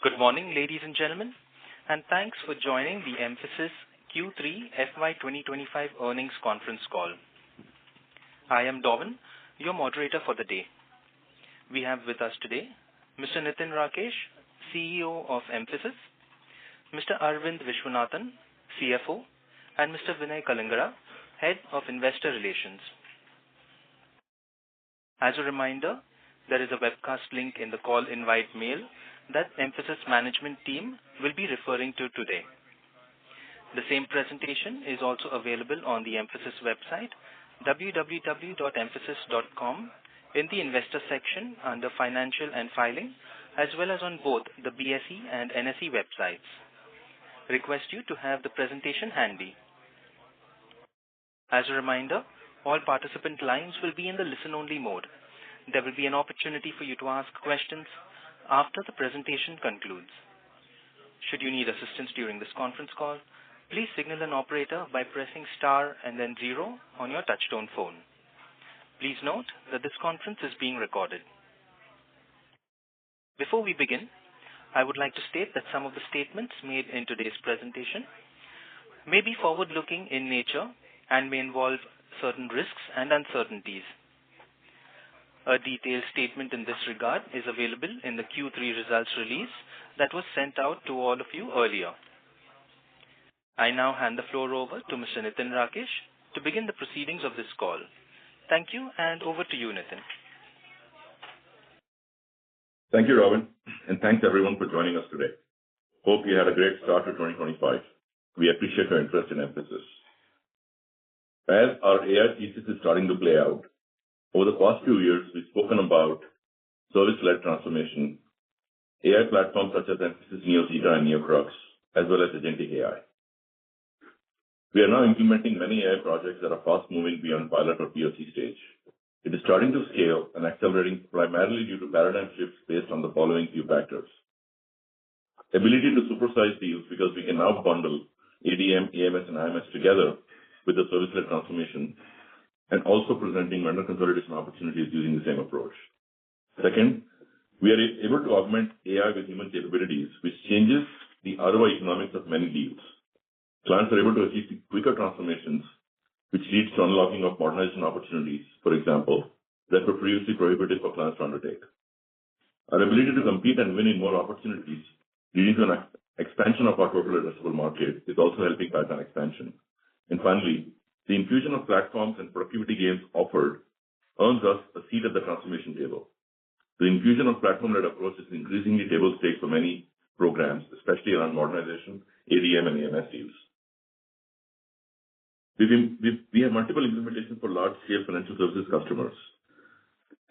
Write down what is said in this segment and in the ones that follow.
Good morning, ladies and gentlemen, and thanks for joining the Mphasis Q3 FY'25 earnings conference call. I am Dovan, your moderator for the day. We have with us today Mr. Nitin Rakesh, CEO of Mphasis, Mr. Arvind Vishwanathan, CFO, and Mr. Vinay Kalingara, Head of Investor Relations. As a reminder, there is a webcast link in the call invite mail that Mphasis management team will be referring to today. The same presentation is also available on the Mphasis website, www.mphasis.com, in the investor section under financial and filing, as well as on both the BSE and NSE websites. Request you to have the presentation handy. As a reminder, all participant lines will be in the listen-only mode. There will be an opportunity for you to ask questions after the presentation concludes. Should you need assistance during this conference call, please signal an operator by pressing star and then 0 on your touchtone phone. Please note that this conference is being recorded. Before we begin, I would like to state that some of the statements made in today's presentation may be forward-looking in nature and may involve certain risks and uncertainties. A detailed statement in this regard is available in the Q3 results release that was sent out to all of you earlier. I now hand the floor over to Mr. Nitin Rakesh to begin the proceedings of this call. Thank you, and over to you, Nitin. Thank you, Robin, and thanks everyone for joining us today. Hope you had a great start to 2025. We appreciate your interest in Mphasis. As our AI thesis is starting to play out, over the past few years, we've spoken about service-led transformation, AI platforms such as Mphasis NeoZeta and NeoCrux, as well as agentic AI. We are now implementing many AI projects that are fast-moving beyond pilot or POC stage. It is starting to scale and accelerating primarily due to paradigm shifts based on the following few factors. Ability to supersize deals because we can now bundle ADM, AMS, and IMS together with the service-led transformation, and also presenting vendor consolidation opportunities using the same approach. Second, we are able to augment AI with human capabilities, which changes the ROI economics of many deals. Clients are able to achieve quicker transformations, which leads to unlocking of modernization opportunities, for example, that were previously prohibited for clients to undertake. Our ability to compete and win in more opportunities, leading to an expansion of our total addressable market, is also helping pipeline expansion. And finally, the infusion of platforms and productivity gains offered earns us a seat at the transformation table. The infusion of platform-led approach is increasingly table stakes for many programs, especially around modernization, ADM, and AMS deals. We have multiple implementations for large-scale financial services customers.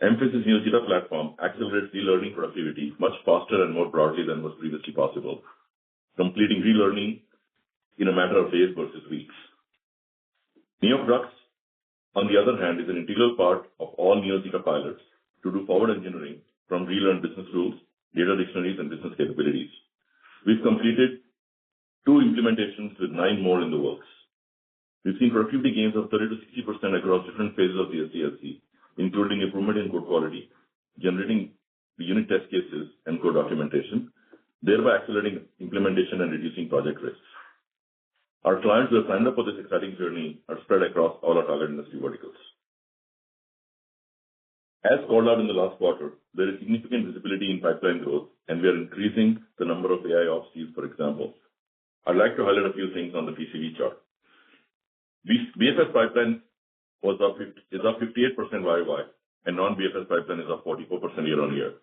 Mphasis NeoZeta platform accelerates relearning productivity much faster and more broadly than was previously possible, completing relearning in a matter of days versus weeks. NeoCrux, on the other hand, is an integral part of all NeoZeta pilots to do forward engineering from relearned business rules, data dictionaries, and business capabilities. We've completed 2 implementations with 9 more in the works. We've seen productivity gains of 30 to 60% across different phases of the SDLC, including improvement in code quality, generating the unit test cases and code documentation, thereby accelerating implementation and reducing project risks. Our clients who have signed up for this exciting journey are spread across all our target industry verticals. As called out in the last quarter, there is significant visibility in pipeline growth, and we are increasing the number of AI ops deals, for example. I'd like to highlight a few things on the PCV chart. BFS pipeline is up 58% YOY, and non-BFS pipeline is up 44% year-on-year.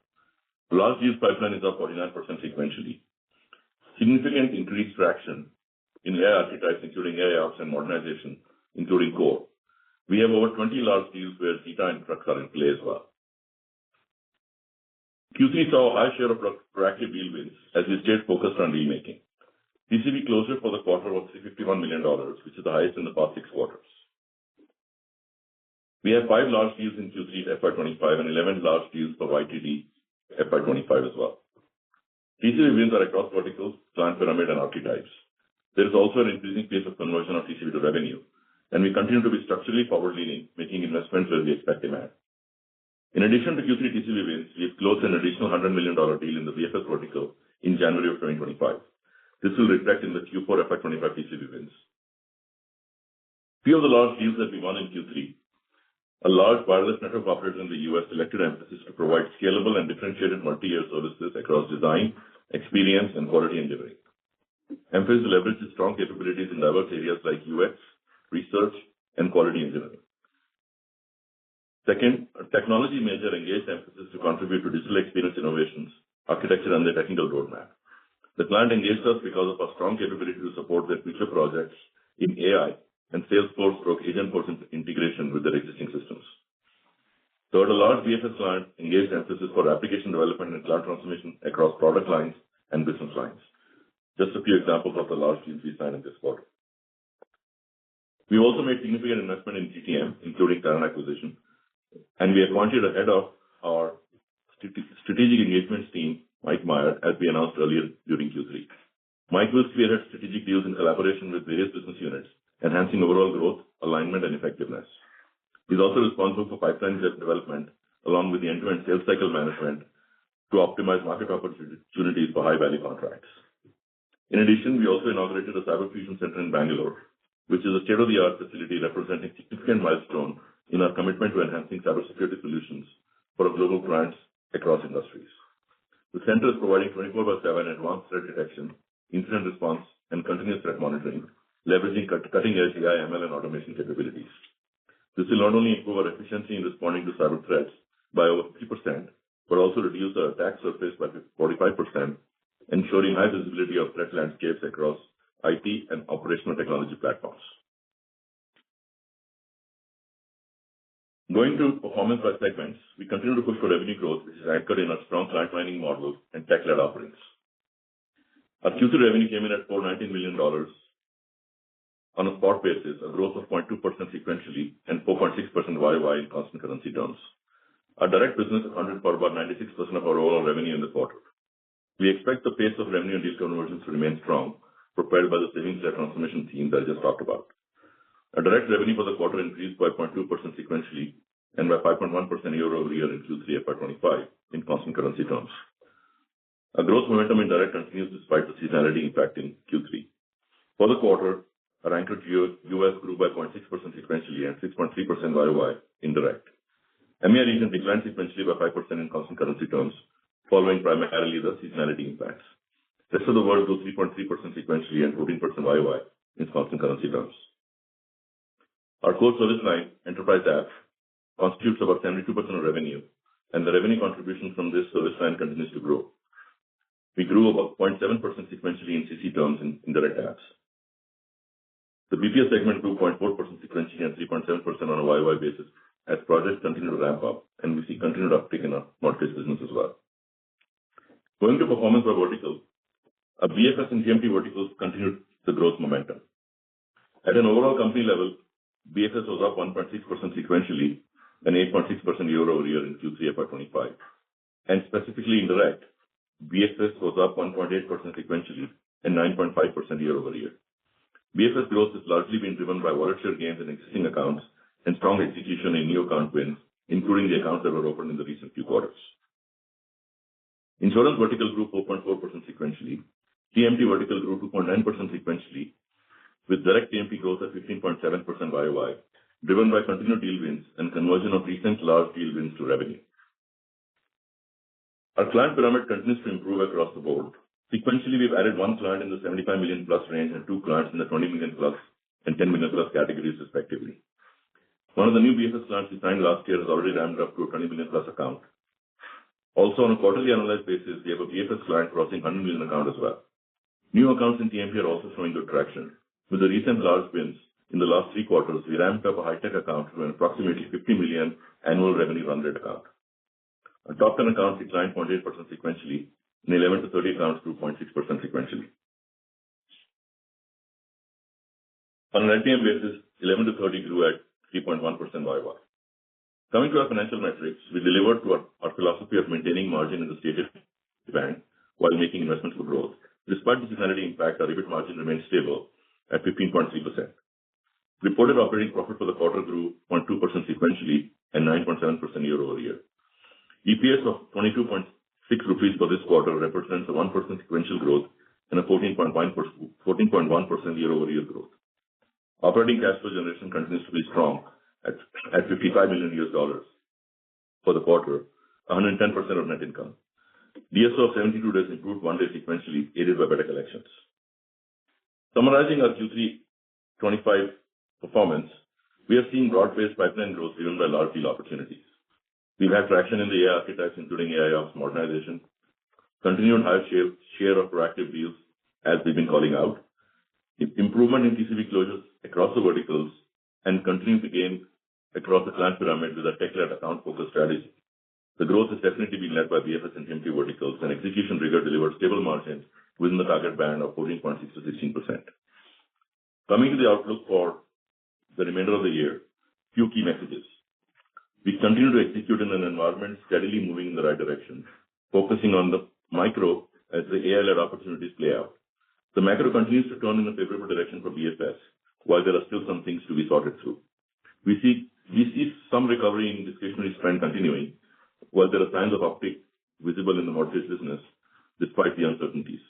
Large deals pipeline is up 49% sequentially. Significant increased traction in AI archetypes, including AI ops and modernization, including core. We have over 20 large deals where Zeta and Crux are in play as well. Q3 saw a high share of proactive deal wins as we stayed focused on deal making. TCV closure for the quarter was $51 million, which is the highest in the past 6 quarters. We have 5 large deals in Q3 FY'25 and 11 large deals for YTD FY'25 as well. TCV wins are across verticals, client pyramid, and archetypes. There is also an increasing pace of conversion of TCV to revenue, and we continue to be structurally forward-leaning, making investments where we expect demand. In addition to Q3 TCV wins, we have closed an additional $100 million deal in the BFS vertical in January of 2025. This will reflect in the Q4 FY’25 TCV wins. Few of the large deals that we won in Q3. A large wireless network operator in the U.S. selected Mphasis to provide scalable and differentiated multi-year services across design, experience, and quality engineering. Mphasis leverages strong capabilities in diverse areas like UX, research, and quality engineering. Second, a technology major engaged Mphasis to contribute to digital experience innovations, architecture, and the technical roadmap. The client engaged us because of our strong capability to support their future projects in AI and Salesforce/Agentforce integration with their existing systems. Third, a large BFS client engaged Mphasis for application development and cloud transformation across product lines and business lines. Just a few examples of the large deals we signed in this quarter. We also made significant investment in GTM, including talent acquisition, and we appointed a head of our strategic engagements team, Mike Meyer, as we announced earlier during Q3. Mike will spearhead strategic deals in collaboration with various business units, enhancing overall growth, alignment, and effectiveness. He's also responsible for pipeline development, along with the end-to-end sales cycle management to optimize market opportunities for high-value contracts. In addition, we also inaugurated a Cyber Fusion Center in Bangalore, which is a state-of-the-art facility representing a significant milestone in our commitment to enhancing cybersecurity solutions for our global clients across industries. The center is providing 24/7 advanced threat detection, incident response, and continuous threat monitoring, leveraging cutting-edge AI, ML, and automation capabilities. This will not only improve our efficiency in responding to cyber threats by over 50%, but also reduce our attack surface by 45%, ensuring high visibility of threat landscapes across IT and operational technology platforms. Going to performance by segments, we continue to push for revenue growth, which is anchored in our strong client mining model and tech-led offerings. Our Q3 revenue came in at $419 million on a spot basis, a growth of 0.2% sequentially and 4.6% YOY in constant currency terms. Our direct business accounted for about 96% of our overall revenue in the quarter. We expect the pace of revenue and deal conversions to remain strong, propelled by the savings-led transformation theme that I just talked about. Our direct revenue for the quarter increased by 0.2% sequentially and by 5.1% year-over-year in Q3 FY’25 in constant currency terms. Our growth momentum in direct continues despite the seasonality impacting Q3. For the quarter, our anchored US grew by 0.6% sequentially and 6.3% YOY in direct. EMEA region declined sequentially by 5% in constant currency terms, following primarily the seasonality impacts. The rest of the world grew 3.3% sequentially and 14% YOY in constant currency terms. Our core service line, enterprise apps, constitutes about 72% of revenue, and the revenue contribution from this service line continues to grow. We grew about 0.7% sequentially in CC terms in direct apps. The BPS segment grew 0.4% sequentially and 3.7% on a YOY basis as projects continue to ramp up, and we see continued uptick in our mortgage business as well. Going to performance by vertical, our BFS and TMT verticals continued the growth momentum. At an overall company level, BFS was up 1.6% sequentially and 8.6% year-over-year in Q3 FY’25. And specifically in direct, BFS was up 1.8% sequentially and 9.5% year-over-year. BFS growth has largely been driven by wallet share gains in existing accounts and strong execution in new account wins, including the accounts that were opened in the recent few quarters. Insurance vertical grew 4.4% sequentially. TMT vertical grew 2.9% sequentially, with direct TMT growth at 15.7% YOY, driven by continued deal wins and conversion of recent large deal wins to revenue. Our client pyramid continues to improve across the board. Sequentially, we've added one client in the 75 million plus range and two clients in the 20 million plus and 10 million plus categories, respectively. One of the new BFS clients we signed last year has already ramped up to a 20 million plus account. Also, on a quarterly annualized basis, we have a BFS client crossing 100 million account as well. New accounts in TMT are also showing good traction. With the recent large wins in the last 3 quarters, we ramped up a high-tech account to an approximately 50 million annual revenue run rate account. Our top 10 accounts declined 0.8% sequentially, and 11 to 30 accounts grew 0.6% sequentially. On an LTM basis, 11 to 30 grew at 3.1% YOY. Coming to our financial metrics, we delivered to our philosophy of maintaining margin in the stated band while making investments for growth. Despite the seasonality impact, our EBIT margin remained stable at 15.3%. Reported operating profit for the quarter grew 0.2% sequentially and 9.7% year-over-year. EPS of 22.6 rupees for this quarter represents a 1% sequential growth and a 14.1% year-over-year growth. Operating cash flow generation continues to be strong at $55 million for the quarter, 110% of net income. DSO of 72 days improved 1 day sequentially, aided by better collections. Summarizing our Q3 25 performance, we are seeing broad-based pipeline growth driven by large deal opportunities. We've had traction in the AI archetypes, including AIOps modernization, continued higher share of proactive deals, as we've been calling out, improvement in TCV closures across the verticals, and continuing to gain across the client pyramid with a tech-led account-focused strategy. The growth has definitely been led by BFS and TMT verticals, and execution rigor delivered stable margins within the target band of 14.6 to 16%. Coming to the outlook for the remainder of the year, few key messages. We continue to execute in an environment steadily moving in the right direction, focusing on the micro as the AI-led opportunities play out. The macro continues to turn in a favorable direction for BFS, while there are still some things to be sorted through. We see some recovery in discretionary spend continuing, while there are signs of uptick visible in the mortgage business despite the uncertainties.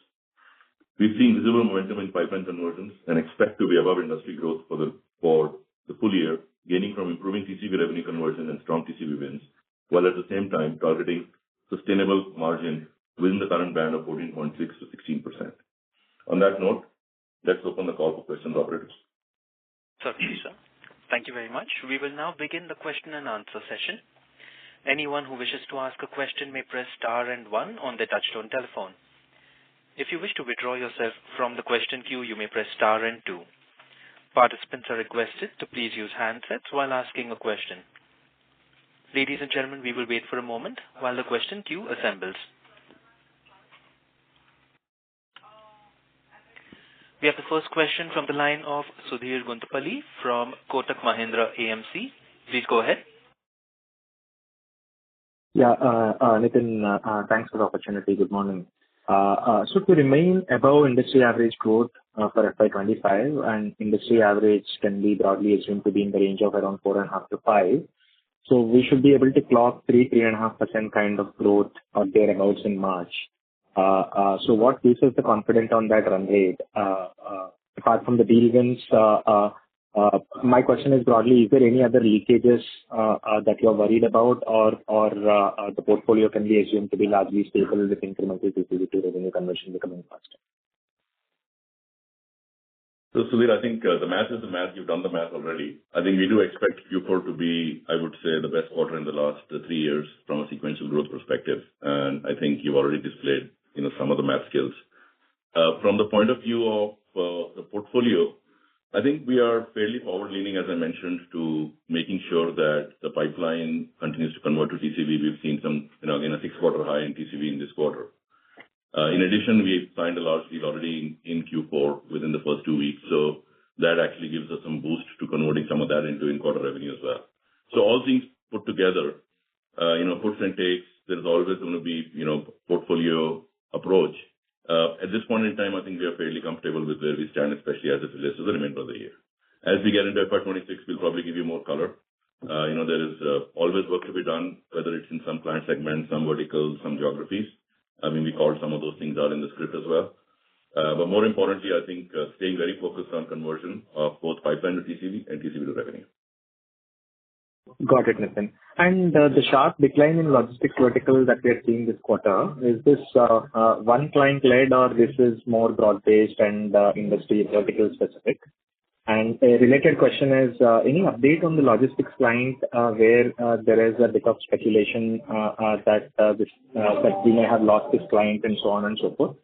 We've seen visible momentum in pipeline conversions and expect to be above industry growth for the full year, gaining from improving TCV revenue conversion and strong TCV wins, while at the same time targeting sustainable margin within the current band of 14.6 to 16%. On that note, let's open the call for questions, operators. Certainly, sir. Thank you very much. We will now begin the question and answer session. Anyone who wishes to ask a question may press star and 1 on their touchtone telephone. If you wish to withdraw yourself from the question queue, you may press star and 2. Participants are requested to please use handsets while asking a question. Ladies and gentlemen, we will wait for a moment while the question queue assembles. We have the first question from the line of Sudhir Guntupalli from Kotak Mahindra AMC. Please go ahead. Yeah, Nitin, thanks for the opportunity. Good morning. So to remain above industry average growth for FY'25, and industry average can be broadly assumed to be in the range of around 4.5 to 5. So we should be able to clock 3.5% kind of growth or thereabouts in March. So what gives us the confidence on that run rate? Apart from the deal wins, my question is broadly, is there any other leakages that you're worried about, or the portfolio can be assumed to be largely stable with incremental TCV to revenue conversion becoming faster? So, Sudhir, I think the math is the math. You've done the math already. I think we do expect Q4 to be, I would say, the best quarter in the last 3 years from a sequential growth perspective. And I think you've already displayed, some of the math skills. From the point of view of the portfolio, I think we are fairly forward-leaning, as I mentioned, to making sure that the pipeline continues to convert to TCV. We've seen some, again, a 6-quarter high in TCV in this quarter. In addition, we've signed a large deal already in Q4 within the first 2 weeks. So that actually gives us some boost to converting some of that into in-quarter revenue as well. So all things put together, puts and takes, there's always going to be, portfolio approach. At this point in time, I think we are fairly comfortable with where we stand, especially as it relates to the remainder of the year. As we get into FY'26, we'll probably give you more color. There is always work to be done, whether it's in some client segments, some verticals, some geographies. I mean, we called some of those things out in the script as well. But more importantly, I think staying very focused on conversion of both pipeline to TCV and TCV to revenue. Got it, Nitin. And the sharp decline in logistics vertical that we are seeing this quarter, is this one client-led, or this is more broad-based and industry vertical specific? And a related question is, any update on the logistics client where there is a bit of speculation that we may have lost this client and so on and so forth?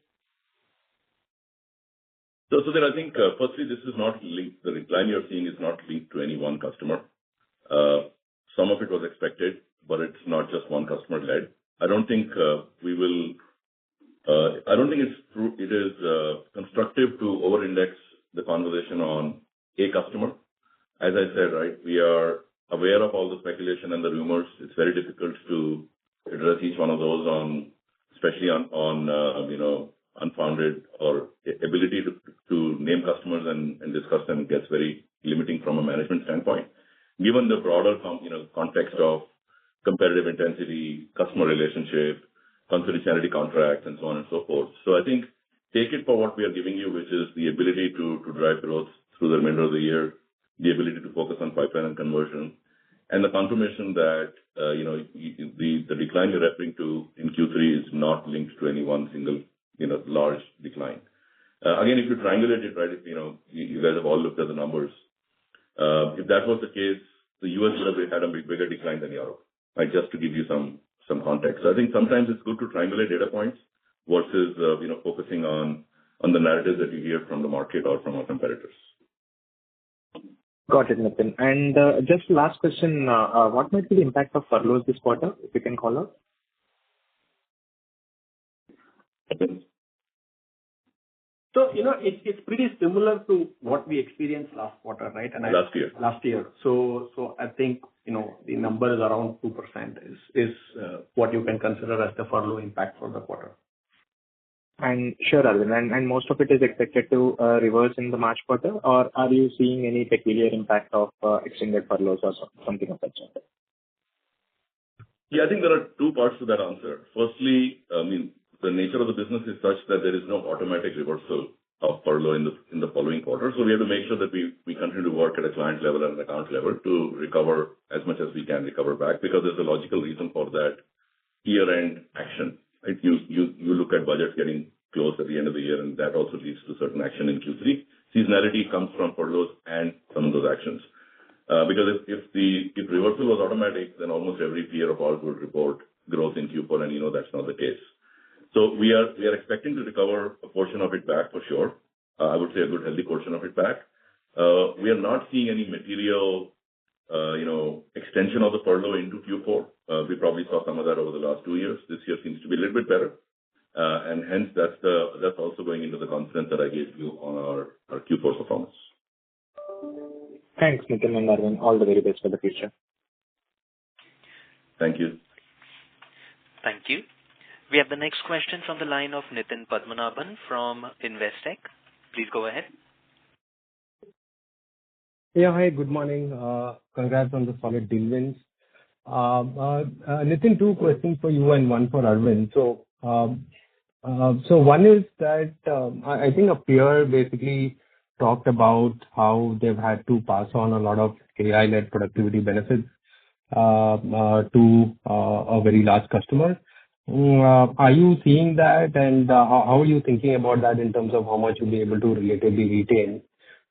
So then I think, firstly, this is not linked. The decline you're seeing is not linked to any one customer. Some of it was expected, but it's not just one customer led. I don't think it is constructive to over-index the conversation on a customer. As I said, right, we are aware of all the speculation and the rumors. It's very difficult to address each one of those especially on unfounded or ability to name customers and discuss them gets very limiting from a management standpoint. Given the broader context of competitive intensity, customer relationship, confidentiality contracts and so on and so forth. So I think take it for what we are giving you, which is the ability to drive growth through the remainder of the year, the ability to focus on pipeline and conversion, and the confirmation that, the decline you're referring to in Q3 is not linked to any one single, large decline. Again, if you triangulate it, right, you guys have all looked at the numbers. If that was the case, the US would have had a bigger decline than Europe, right? Just to give you some context. So I think sometimes it's good to triangulate data points versus, focusing on the narratives that you hear from the market or from our competitors. Got it, Nitin. And just last question, what might be the impact of furloughs this quarter, if you can call out? So, it's pretty similar to what we experienced last quarter, right? And last year. So I think, the number is around 2% is what you can consider as the furlough impact for the quarter. And sure, Arvind, and most of it is expected to reverse in the March quarter, or are you seeing any peculiar impact of extended furloughs or something of that sort? Yeah, I think there are two parts to that answer. Firstly, the nature of the business is such that there is no automatic reversal of furlough in the following quarter. So we have to make sure that we continue to work at a client level and an account level to recover as much as we can recover back, because there's a logical reason for that year-end action. Right? You look at budgets getting closed at the end of the year, and that also leads to certain action in Q3. Seasonality comes from furloughs and some of those actions. Because if reversal was automatic, then almost every peer of ours would report growth in Q4, and that's not the case. So we are expecting to recover a portion of it back for sure. I would say a good healthy portion of it back. We are not seeing any material, extension of the furlough into Q4. We probably saw some of that over the last 2 years. This year seems to be a little bit better. And hence that's also going into the confidence that I gave you on our Q4 performance. Thanks, Nitin and Arvind. All the very best for the future. Thank you. Thank you. We have the next question from the line of Nitin Padmanabhan from Investec. Please go ahead. Yeah, hi, good morning. Congrats on the solid deal wins. Nitin, 2 questions for you and one for Arvind. So one is that I think a peer basically talked about how they've had to pass on a lot of AI-led productivity benefits to a very large customer. Are you seeing that, and how are you thinking about that in terms of how much you'll be able to relatively retain?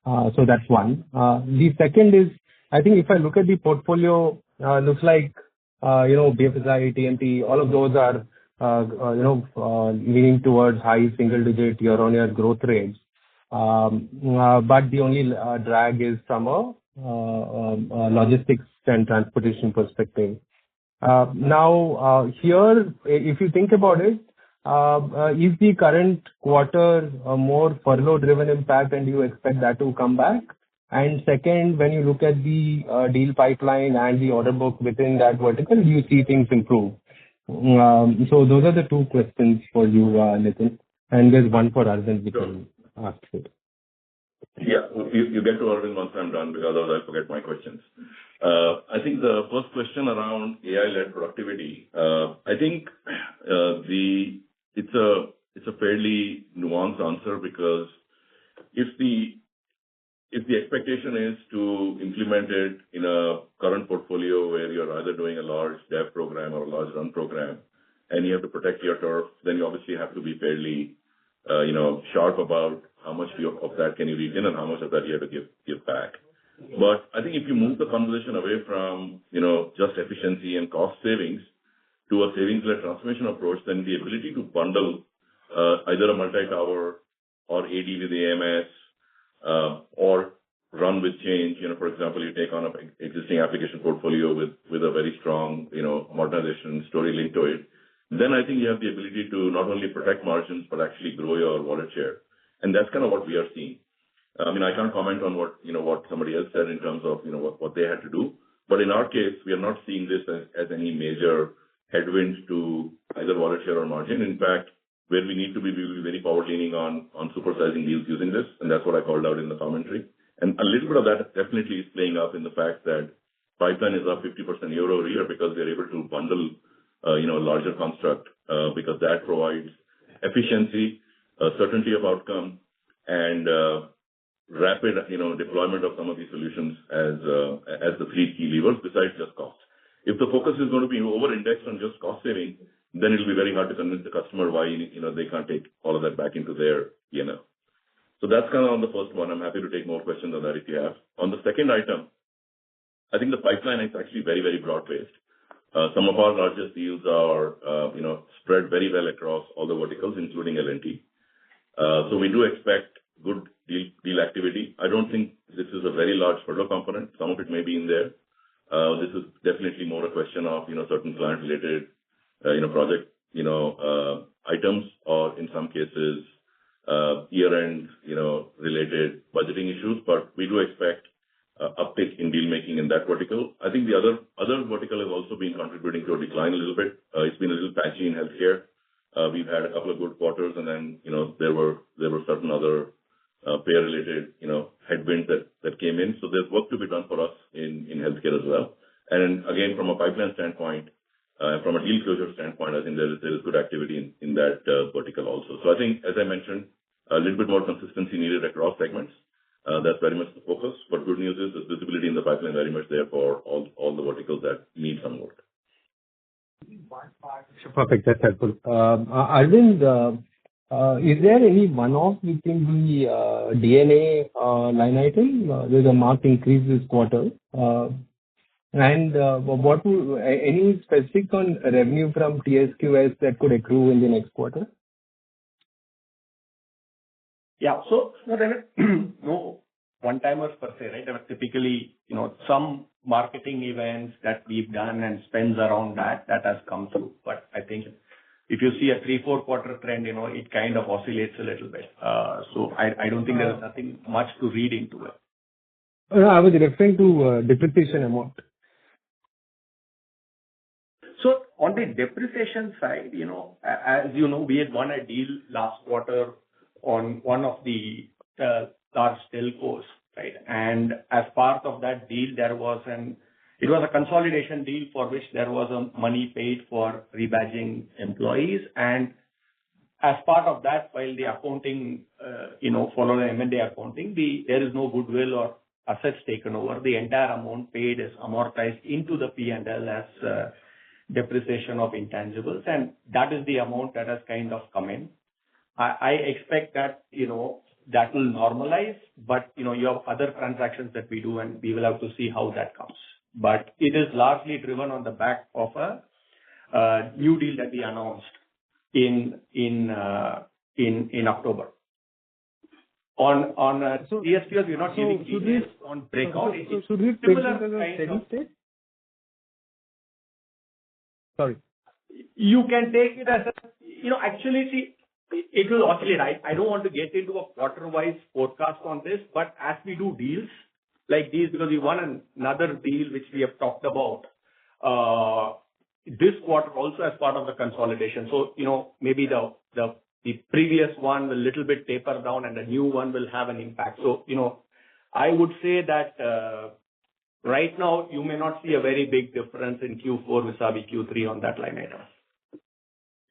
So that's one. The second is, I think if I look at the portfolio, looks like BFSI, TMT, all of those are leaning towards high single-digit year-on-year growth rates. But the only drag is from a logistics and transportation perspective. Now, here, if you think about it, is the current quarter a more furlough-driven impact, and do you expect that to come back? And second, when you look at the deal pipeline and the order book within that vertical, do you see things improve? So those are the 2 questions for you, Nitin. And there's one for Arvind we can ask you. Yeah, you get to Arvind once I'm done, because otherwise I'll forget my questions. I think the first question around AI-led productivity, I think it's a fairly nuanced answer, because if the expectation is to implement it in a current portfolio where you're either doing a large dev program or a large run program, and you have to protect your turf, then you obviously have to be fairly, sharp about how much of that can you retain and how much of that you have to give back. But I think if you move the conversation away from, just efficiency and cost savings to a savings-led transformation approach, then the ability to bundle either a multi-tower or AD with AMS, or run with change. For example, you take on an existing application portfolio with a very strong, modernization story linked to it. Then I think you have the ability to not only protect margins, but actually grow your wallet share. And that's kind of what we are seeing. I can't comment on what somebody else said in terms of, what they had to do. But in our case, we are not seeing this as any major headwind to either wallet share or margin. In fact, where we need to be, we will be very forward-leaning on supersizing deals using this, and that's what I called out in the commentary. And a little bit of that definitely is playing up in the fact that pipeline is up 50% year-over-year, because they're able to bundle, a larger construct because that provides efficiency, certainty of outcome, and rapid, deployment of some of these solutions as the three key levers besides just cost. If the focus is going to be over-indexed on just cost saving, then it'll be very hard to convince the customer why, they can't take all of that back into their P&L. So that's kind of on the first one. I'm happy to take more questions on that if you have. On the second item, I think the pipeline is actually very, very broad-based. Some of our largest deals are, spread very well across all the verticals, including L&T. So we do expect good deal activity. I don't think this is a very large furlough component. Some of it may be in there. This is definitely more a question of, certain client-related, project, items, or in some cases, year-end, related budgeting issues. But we do expect uptick in deal making in that vertical. I think the other vertical has also been contributing to a decline a little bit. It's been a little patchy in healthcare. We've had a couple of good quarters, and then, there were certain other payer-related, headwinds that came in. So there's work to be done for us in healthcare as well. And again, from a pipeline standpoint, from a deal closure standpoint, I think there is good activity in that vertical also. So I think, as I mentioned, a little bit more consistency needed across segments. That's very much the focus. But good news is there's visibility in the pipeline very much there for all the verticals that need some work. Perfect. That's helpful. Arvind, is there any one-off within the D&A line item? There's a marked increase this quarter. And any specifics on revenue from TSQS that could accrue in the next quarter? Yeah. So there are no one-timers per se, right? There are typically, some marketing events that we've done and spends around that has come through. But I think if you see a 3-4 quarter trend, it kind of oscillates a little bit. So I don't think there's nothing much to read into it. I was referring to depreciation amount. So on the depreciation side, as you know, we had won a deal last quarter on one of the large telcos, right? And as part of that deal, it was a consolidation deal for which there was a money paid for rebadging employees. And as part of that, while the accounting, follow the M&A accounting, there is no goodwill or assets taken over. The entire amount paid is amortized into the P&L as depreciation of intangibles. And that is the amount that has kind of come in. I expect that, that will normalize, but, you have other transactions that we do, and we will have to see how that comes. But it is largely driven on the back of a new deal that we announced in October. On TSQS, we're not giving details on breakout. Should we take this as a steady state? Sorry. You can take it as actually, see, it will oscillate. I don't want to get into a quarter-wise forecast on this, but as we do deals like these, because we won another deal which we have talked about this quarter also as part of the consolidation. So, maybe the previous one will a little bit taper down and the new one will have an impact. So, I would say that right now you may not see a very big difference in Q4 vis-a-vis Q3 on that line item.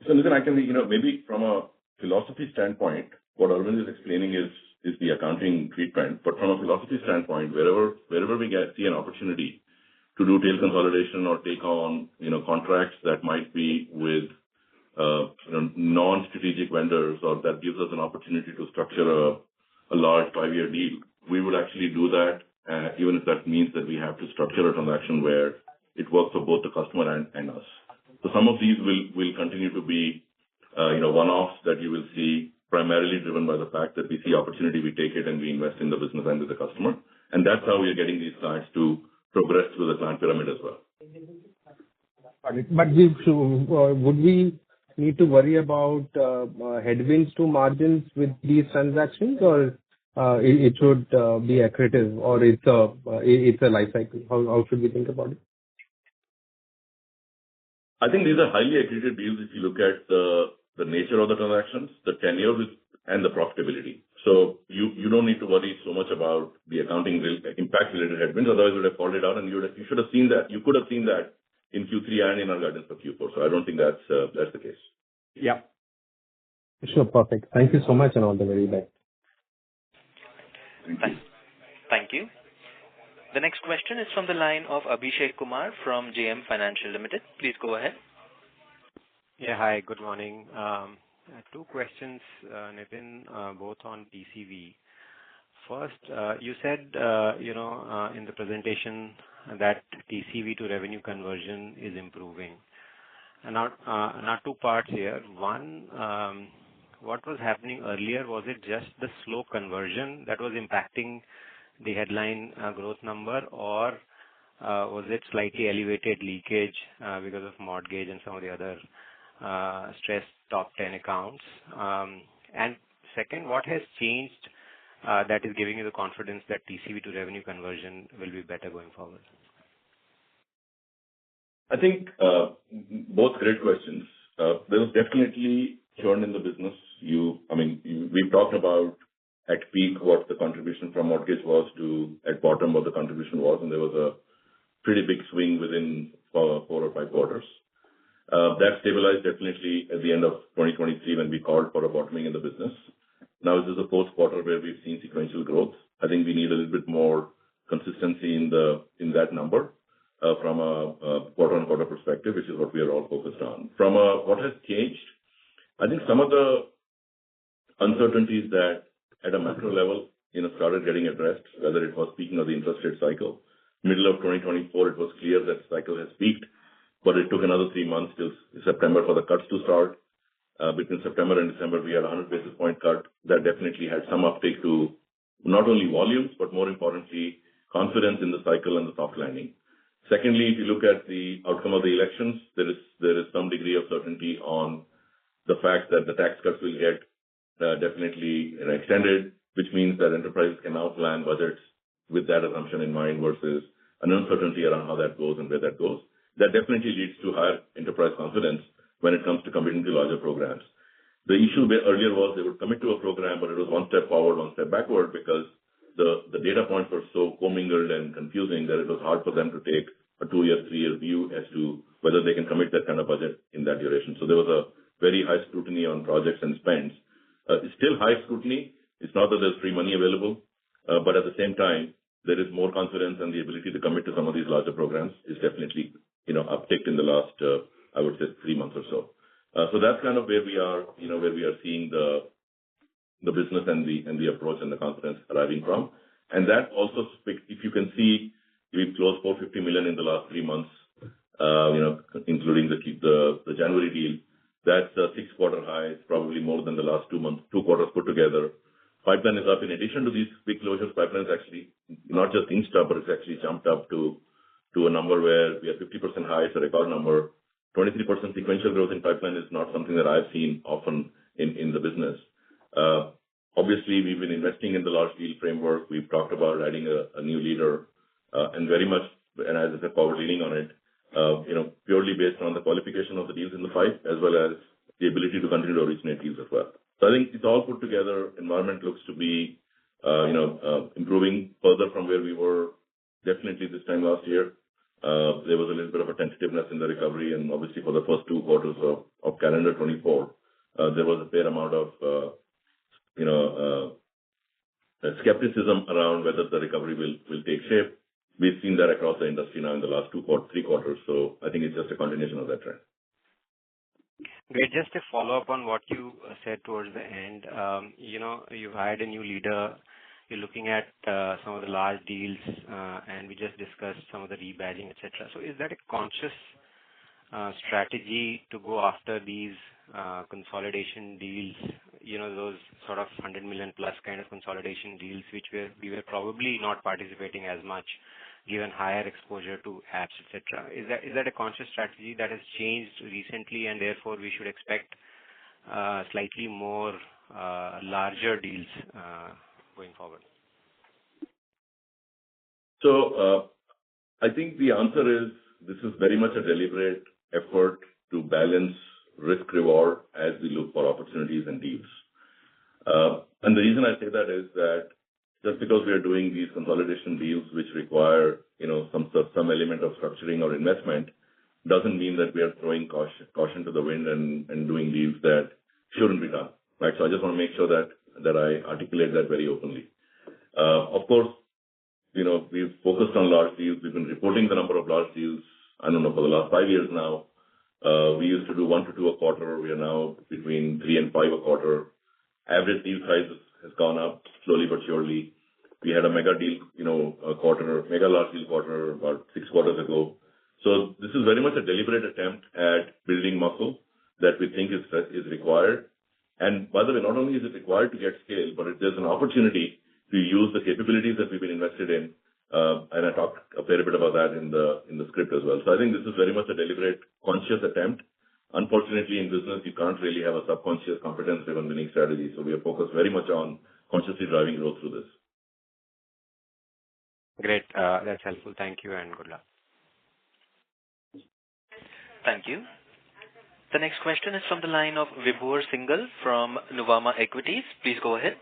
So, listen, I can, maybe from a philosophy standpoint, what Arvind is explaining is the accounting treatment. But from a philosophy standpoint, wherever we see an opportunity to do tail consolidation or take on, contracts that might be with, non-strategic vendors, or that gives us an opportunity to structure a large 5-year deal, we would actually do that, even if that means that we have to structure a transaction where it works for both the customer and us. So some of these will continue to be, one-offs that you will see, primarily driven by the fact that we see opportunity, we take it, and we invest in the business and with the customer. And that's how we are getting these clients to progress through the client pyramid as well. But would we need to worry about headwinds to margins with these transactions, or it should be accretive, or it's a life cycle? How should we think about it? I think these are highly accretive deals if you look at the nature of the transactions, the tenure, and the profitability. So you don't need to worry so much about the accounting impact-related headwinds. Otherwise, you would have called it out, and you should have seen that. You could have seen that in Q3 and in our guidance for Q4. So I don't think that's the case. Yeah. Sure. Perfect. Thank you so much and all the very best. Thank you. The next question is from the line of Abhishek Kumar from JM Financial Limited. Please go ahead. Yeah. Hi, good morning. Two questions, Nitin, both on TCV. First, you said, in the presentation that TCV to revenue conversion is improving. And now two parts here. One, what was happening earlier? Was it just the slow conversion that was impacting the headline growth number, or was it slightly elevated leakage because of mortgage and some of the other stressed top 10 accounts? And second, what has changed that is giving you the confidence that TCV to revenue conversion will be better going forward? I think both great questions. There was definitely churn in the business. We've talked about at peak what the contribution from mortgage was to at bottom what the contribution was, and there was a pretty big swing within 4 or 5 quarters. That stabilized definitely at the end of 2023 when we called for a bottoming in the business. Now this is the fourth quarter where we've seen sequential growth. I think we need a little bit more consistency in that number from a quarter-on-quarter perspective, which is what we are all focused on. From what has changed, I think some of the uncertainties that at a macro level, started getting addressed, whether it was peaking of the interest rate cycle. Middle of 2024, it was clear that cycle has peaked, but it took another 3 months till September for the cuts to start. Between September and December, we had a 100 basis point cut. That definitely had some uptake to not only volumes, but more importantly, confidence in the cycle and the soft landing. Secondly, if you look at the outcome of the elections, there is some degree of certainty on the fact that the tax cuts will get definitely extended, which means that enterprises can now plan budgets with that assumption in mind versus an uncertainty around how that goes and where that goes. That definitely leads to higher enterprise confidence when it comes to committing to larger programs. The issue earlier was they would commit to a program, but it was one step forward, one step backward, because the data points were so commingled and confusing that it was hard for them to take a 2-year, 3-year view as to whether they can commit that kind of budget in that duration. So there was a very high scrutiny on projects and spends. It's still high scrutiny. It's not that there's free money available, but at the same time, there is more confidence and the ability to commit to some of these larger programs is definitely, upticked in the last, I would say 3 months or so. So that's kind of where we are, where we are seeing the business and the approach and the confidence arriving from. And that also speaks, if you can see, we've closed $450 million in the last 3 months, including the January deal. That's a 6-quarter high. It's probably more than the last 2 quarters put together. Pipeline is up. In addition to these big closures, pipeline is actually not just inched up, but it's actually jumped up to a number where we are 50% high. It's a record number. 23% sequential growth in pipeline is not something that I've seen often in the business. Obviously, we've been investing in the large deal framework. We've talked about adding a new leader, and very much, and as I said, forward leaning on it, purely based on the qualification of the deals in the pipe, as well as the ability to continue to originate deals as well. So I think it's all put together. Environment looks to be, improving further from where we were definitely this time last year. There was a little bit of a tentativeness in the recovery, and obviously for the first 2 quarters of calendar 24, there was a fair amount of, skepticism around whether the recovery will take shape. We've seen that across the industry now in the last 3 quarters. So I think it's just a continuation of that trend. Great. Just to follow up on what you said towards the end, you've hired a new leader. You're looking at some of the large deals, and we just discussed some of the rebadging, etc. So is that a conscious strategy to go after these consolidation deals, those sort of $100 million plus kind of consolidation deals, which we were probably not participating as much, given higher exposure to apps, etc. Is that a conscious strategy that has changed recently, and therefore we should expect slightly more larger deals going forward? So I think the answer is this is very much a deliberate effort to balance risk reward as we look for opportunities and deals. And the reason I say that is that just because we are doing these consolidation deals, which require some element of structuring or investment, doesn't mean that we are throwing caution to the wind and doing deals that shouldn't be done, right? So I just want to make sure that I articulate that very openly. Of course, we've focused on large deals. We've been reporting the number of large deals, I don't know, for the last 5 years now. We used to do 1 to 2 a quarter. We are now between 3 and 5 a quarter. Average deal size has gone up slowly but surely. We had a mega deal, mega large deal quarter about 6 quarters ago. So this is very much a deliberate attempt at building muscle that we think is required. And by the way, not only is it required to get scale, but there's an opportunity to use the capabilities that we've been invested in. And I talked a fair bit about that in the script as well. So I think this is very much a deliberate, conscious attempt. Unfortunately, in business, you can't really have a subconscious, competence-driven winning strategy. So we are focused very much on consciously driving growth through this. Great. That's helpful. Thank you and good luck. Thank you. The next question is from the line of Vibhor Singhal from Nuvama Equities. Please go ahead.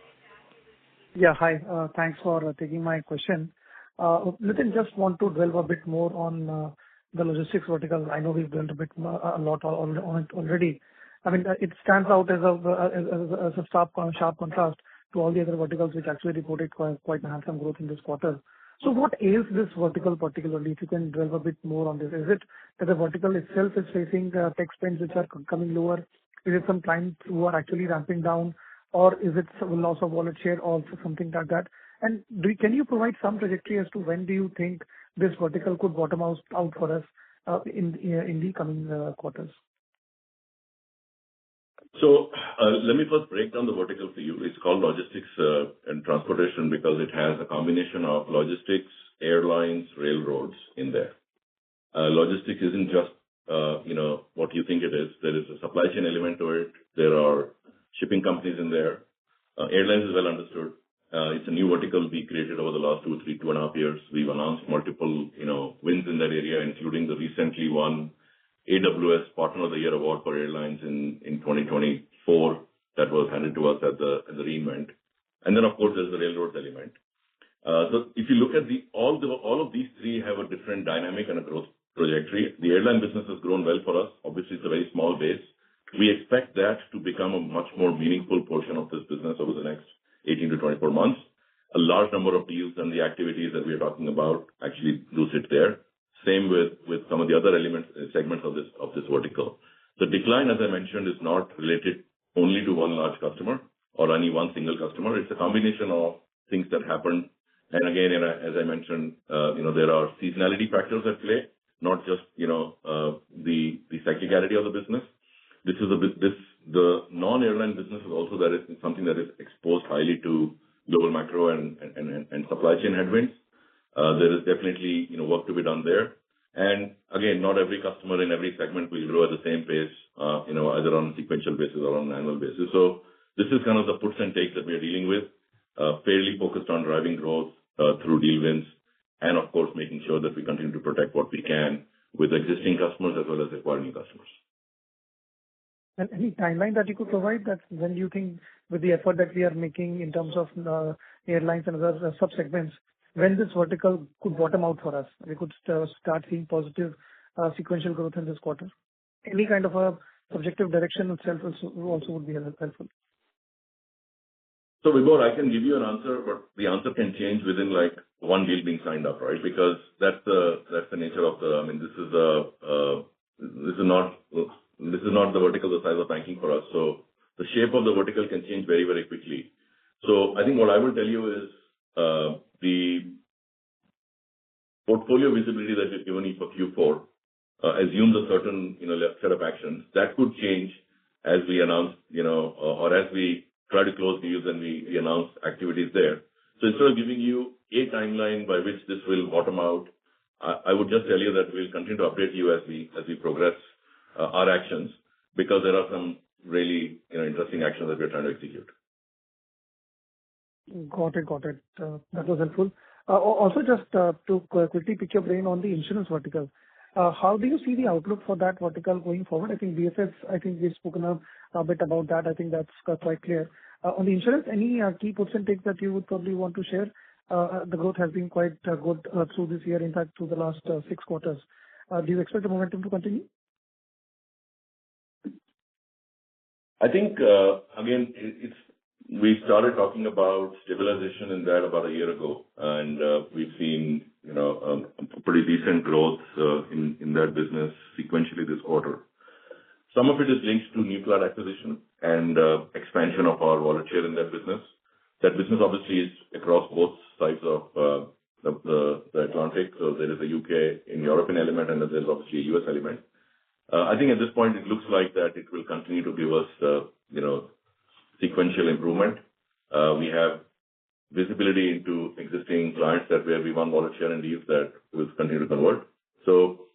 Yeah, hi. Thanks for taking my question. Nitin, just want to delve a bit more on the logistics vertical. I know we've done a lot on it already. I mean, it stands out as a sharp contrast to all the other verticals which actually reported quite handsome growth in this quarter. So what ails this vertical particularly? If you can delve a bit more on this. Is it that the vertical itself is facing tech spends which are coming lower? Is it some clients who are actually ramping down? Or is it some loss of wallet share or something like that? And can you provide some trajectory as to when do you think this vertical could bottom out for us in the coming quarters? So let me first break down the vertical for you. It's called logistics and transportation because it has a combination of logistics, airlines, railroads in there. Logistics isn't just what you think it is. There is a supply chain element to it. There are shipping companies in there. Airlines is well understood. It's a new vertical we created over the last 2.5 years. We've announced multiple wins in that area, including the recently won AWS Partner of the Year Award for Airlines in 2024 that was handed to us at the reInvent. And then, of course, there's the railroads element. So if you look at all of these three have a different dynamic and a growth trajectory. The airline business has grown well for us. Obviously, it's a very small base. We expect that to become a much more meaningful portion of this business over the next 18 to 24 months. A large number of deals and the activities that we are talking about actually do sit there. Same with some of the other segments of this vertical. The decline, as I mentioned, is not related only to one large customer or any one single customer. It's a combination of things that happen. And again, as I mentioned, there are seasonality factors at play, not just the cyclicality of the business. The non-airline business is also something that is exposed highly to global macro and supply chain headwinds. There is definitely work to be done there. And again, not every customer in every segment will grow at the same pace, either on a sequential basis or on an annual basis. So this is kind of the puts and takes that we are dealing with, fairly focused on driving growth through deal wins, and of course, making sure that we continue to protect what we can with existing customers as well as acquiring new customers. And any timeline that you could provide that when you think with the effort that we are making in terms of airlines and other sub-segments, when this vertical could bottom out for us? We could start seeing positive sequential growth in this quarter. Any kind of a subjective direction itself also would be helpful. So Vibhor, I can give you an answer, but the answer can change within like one deal being signed up, right? Because that's the nature of this is not the vertical the size of banking for us. So the shape of the vertical can change very, very quickly. So I think what I will tell you is the portfolio visibility that we've given you for Q4 assumes a certain set of actions that could change as we announce, or as we try to close deals and we announce activities there. So instead of giving you a timeline by which this will bottom out, I would just tell you that we'll continue to update you as we progress our actions, because there are some really interesting actions that we're trying to execute. Got it. That was helpful. Also, just to quickly pick your brain on the insurance vertical. How do you see the outlook for that vertical going forward? I think BFS, we've spoken a bit about that. I think that's quite clear. On the insurance, any key puts and takes that you would probably want to share? The growth has been quite good through this year, in fact, through the last 6 quarters. Do you expect the momentum to continue? I think, again, we started talking about stabilization in that about a year ago, and we've seen, a pretty decent growth in that business sequentially this quarter. Some of it is linked to new cloud acquisition and expansion of our wallet share in that business. That business obviously is across both sides of the Atlantic. So there is a UK and European element, and then there's obviously a US element. I think at this point, it looks like that it will continue to give us, sequential improvement. We have visibility into existing clients where we won wallet share and deals that will continue to convert. So,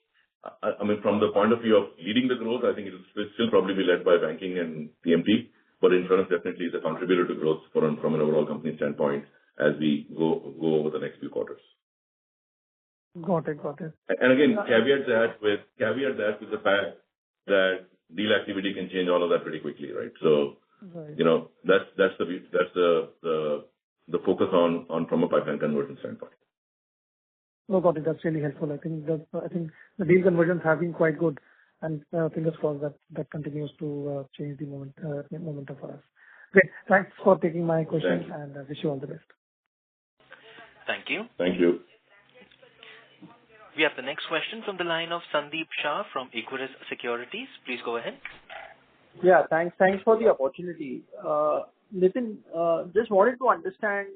I mean, from the point of view of leading the growth, I think it will still probably be led by banking and TMT, but insurance definitely is a contributor to growth from an overall company standpoint as we go over the next few quarters. Got it. And again, caveat that with the fact that deal activity can change all of that pretty quickly, right? So, right. That's the focus on from a pipeline conversion standpoint. No, got it. That's really helpful. I think the deal conversions have been quite good, and fingers crossed that continues to change the momentum for us. Great. Thanks for taking my questions, and I wish you all the best. Thank you. Thank you. We have the next question from the line of Sandeep Shah from Equirus Securities. Please go ahead. Yeah, thanks for the opportunity. Nitin, just wanted to understand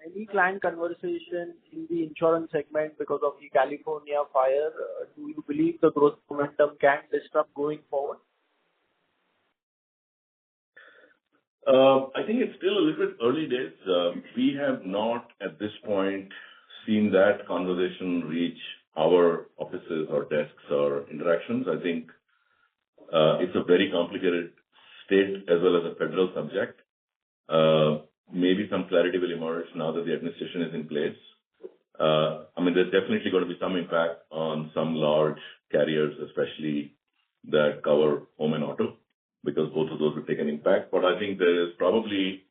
any client conversation in the insurance segment because of the California fire. Do you believe the growth momentum can disrupt going forward? I think it's still a little bit early days. We have not, at this point, seen that conversation reach our offices or desks or interactions. I think it's a very complicated state as well as a federal subject. Maybe some clarity will emerge now that the administration is in place. I mean, there's definitely going to be some impact on some large carriers, especially that cover home and auto, because both of those will take an impact. But I think there is probably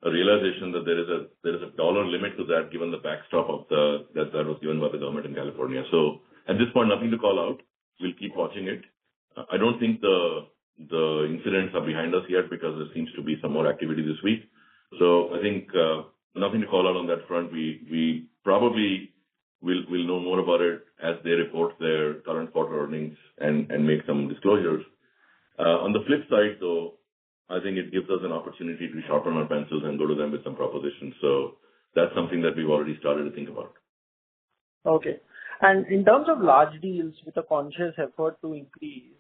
a realization that there is a dollar limit to that, given the backstop of that was given by the government in California. So at this point, nothing to call out. We'll keep watching it. I don't think the incidents are behind us yet because there seems to be some more activity this week. So I think nothing to call out on that front. We probably will know more about it as they report their current quarter earnings and make some disclosures. On the flip side, though, I think it gives us an opportunity to sharpen our pencils and go to them with some propositions. So that's something that we've already started to think about. Okay. And in terms of large deals with a conscious effort to increase,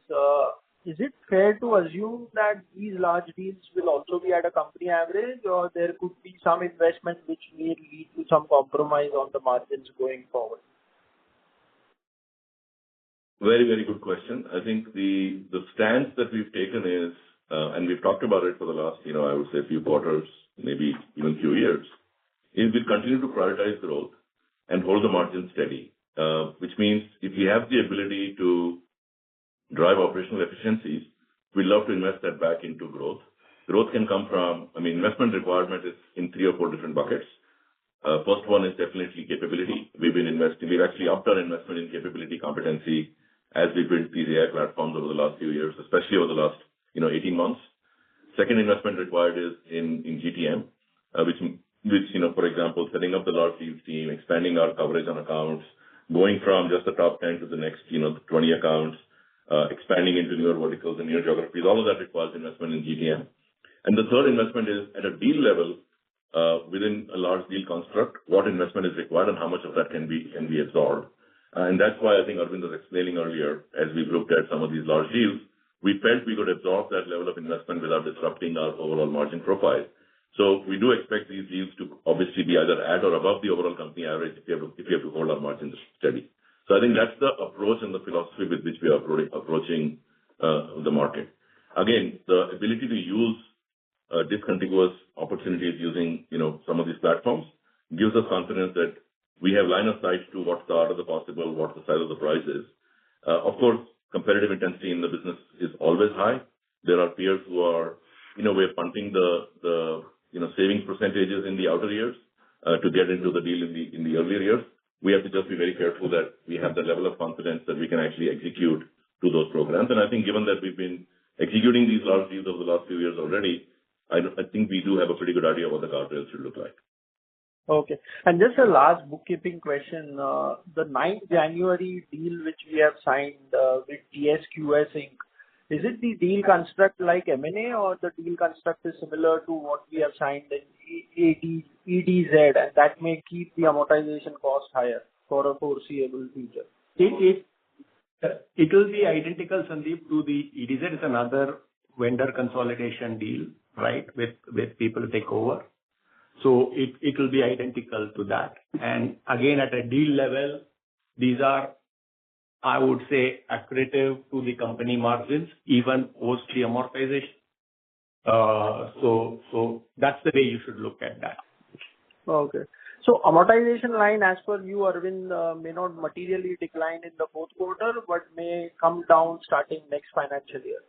is it fair to assume that these large deals will also be at a company average, or there could be some investment which may lead to some compromise on the margins going forward? Very, very good question. I think the stance that we've taken is, and we've talked about it for the last, I would say a few quarters, maybe even few years, is we continue to prioritize growth and hold the margin steady, which means if we have the ability to drive operational efficiencies, we love to invest that back into growth. Growth can come from, investment requirement is in 3 or 4 different buckets. First one is definitely capability. We've actually upped our investment in capability competency as we built these AI platforms over the last few years, especially over the last, 18 months. Second investment required is in GTM, which, for example, setting up the large deals team, expanding our coverage on accounts, going from just the top 10 to the next, 20 accounts, expanding into newer verticals and newer geographies. All of that requires investment in GTM. And the third investment is at a deal level, within a large deal construct, what investment is required and how much of that can be absorbed. And that's why I think Arvind was explaining earlier, as we've looked at some of these large deals, we felt we could absorb that level of investment without disrupting our overall margin profile. So we do expect these deals to obviously be either at or above the overall company average if we have to hold our margins steady. So I think that's the approach and the philosophy with which we are approaching the market. Again, the ability to use discontiguous opportunities using, some of these platforms gives us confidence that we have line of sight to what's the art of the possible, what the size of the prize is. Of course, competitive intensity in the business is always high. There are peers who are, we're punting the savings percentages in the outer years to get into the deal in the earlier years. we have to just be very careful that we have the level of confidence that we can actually execute to those programs. And I think given that we've been executing these large deals over the last few years already, I think we do have a pretty good idea of what the guardrails should look like. Okay. And just a last bookkeeping question. The 9th January deal which we have signed with TSQS Inc., is it the deal construct like M&A or the deal construct is similar to what we have signed in EDZ, and that may keep the amortization cost higher for a foreseeable future? It will be identical, Sandeep, to the EDZ. It's another vendor consolidation deal, right, with people take over. So it will be identical to that. And again, at a deal level, these are, I would say, accretive to the company margins, even post the amortization. So that's the way you should look at that. Okay. So amortization line, as per you, Arvind, may not materially decline in the fourth quarter, but may come down starting next financial year.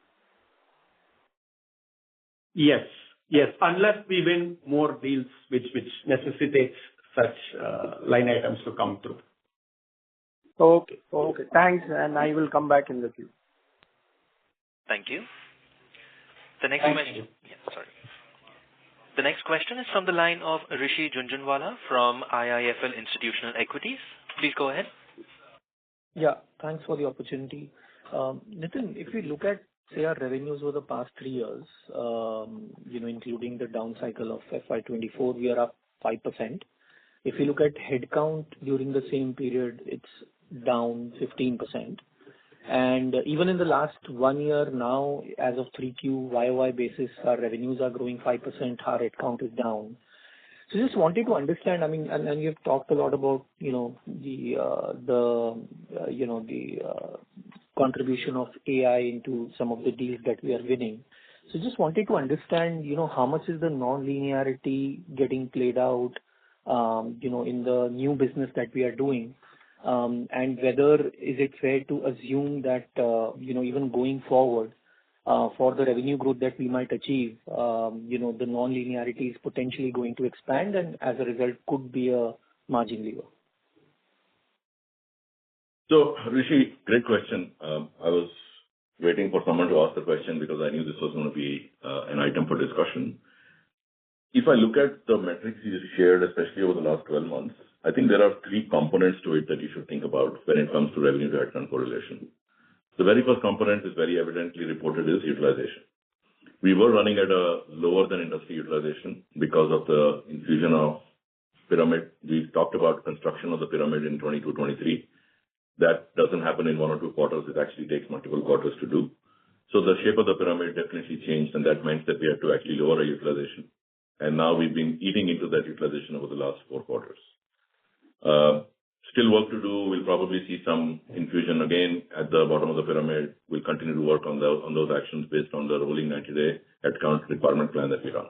Yes. Yes, unless we win more deals which necessitates such line items to come through. Okay. Okay. Thanks, and I will come back in the queue. Thank you. The next question. Yeah, sorry. The next question is from the line of Rishi Jhunjhunwala from IIFL Institutional Equities. Please go ahead. Yeah, thanks for the opportunity. Nitin, if we look at, say, our revenues over the past 3 years, including the down cycle of FY'24, we are up 5%. If you look at headcount during the same period, it's down 15%. And even in the last 1 year now, as of 3Q, YOY basis, our revenues are growing 5%, our headcount is down. So just wanted to understand, I mean, and you've talked a lot about, the contribution of AI into some of the deals that we are winning. So just wanted to understand, how much is the non-linearity getting played out, in the new business that we are doing, and whether is it fair to assume that, even going forward, for the revenue growth that we might achieve, the non-linearity is potentially going to expand and as a result could be a margin lever. So, Rishi, great question. I was waiting for someone to ask the question because I knew this was going to be an item for discussion. If I look at the metrics you shared, especially over the last 12 months, I think there are 3 components to it that you should think about when it comes to revenue to headcount correlation. The very first component is very evidently reported is utilization. We were running at a lower than industry utilization because of the infusion of pyramid. We talked about construction of the pyramid in 22-23. That doesn't happen in 1 or 2 quarters. It actually takes multiple quarters to do. So the shape of the pyramid definitely changed, and that meant that we had to actually lower our utilization. And now we've been eating into that utilization over the last 4 quarters. Still work to do. We'll probably see some infusion again at the bottom of the pyramid. We'll continue to work on those actions based on the rolling 90-day headcount requirement plan that we run.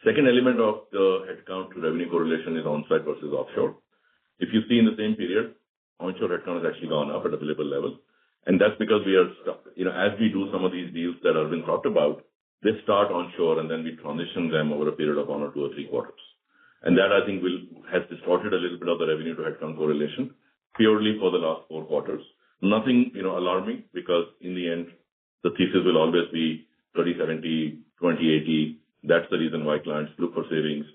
Second element of the headcount to revenue correlation is on-site versus offshore. If you see in the same period, onshore headcount has actually gone up at a billable level. And that's because we are, as we do some of these deals that have been talked about, they start onshore and then we transition them over a period of 1 or 2 or 3 quarters. And that, I think, has distorted a little bit of the revenue to headcount correlation purely for the last 4 quarters. Nothing, alarming, because in the end, the thesis will always be 30-70, 20-80. That's the reason why clients look for savings.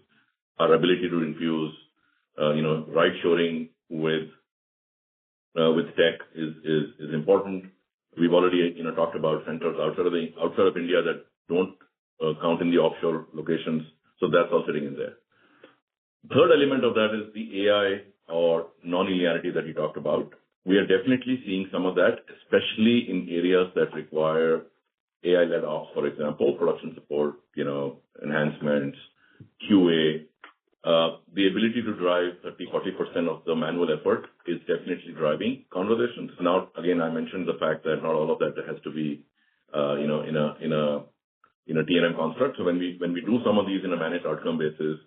Our ability to infuse, right shoring with tech is important. We've already, talked about centers outside of India that don't count in the offshore locations. So that's all sitting in there. Third element of that is the AI or non-linearity that you talked about. We are definitely seeing some of that, especially in areas that require AI-led ops, for example, production support, enhancements, QA. The ability to drive 30-40% of the manual effort is definitely driving conversations. Now, again, I mentioned the fact that not all of that has to be, in a T&M construct. So when we do some of these in a managed outcome basis,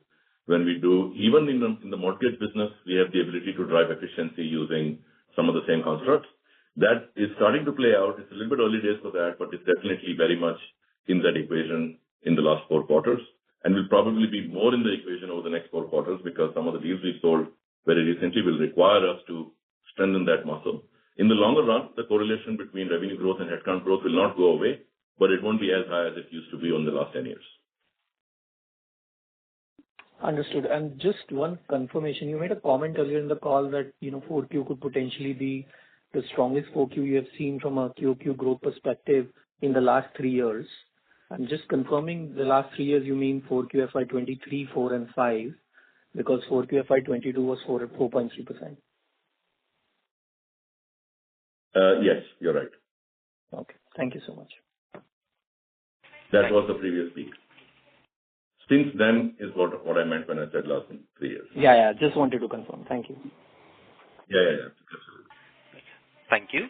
when we do, even in the mortgage business, we have the ability to drive efficiency using some of the same constructs. That is starting to play out. It's a little bit early days for that, but it's definitely very much in that equation in the last 4 quarters. And will probably be more in the equation over the next 4 quarters because some of the deals we sold where it essentially will require us to strengthen that muscle. In the longer run, the correlation between revenue growth and headcount growth will not go away, but it won't be as high as it used to be in the last 10 years. Understood. And just one confirmation. You made a comment earlier in the call that, 4Q could potentially be the strongest 4Q you have seen from a QOQ growth perspective in the last 3 years. I'm just confirming the last 3 years, you mean 4Q FY'23, 4 and 5, because 4Q FY'22 was 4.3%. Yes, you're right. Okay. Thank you so much. That was the previous peak. Since then is what I meant when I said last 3 years. Yeah. Just wanted to confirm. Thank you. Yeah. Absolutely. Thank you.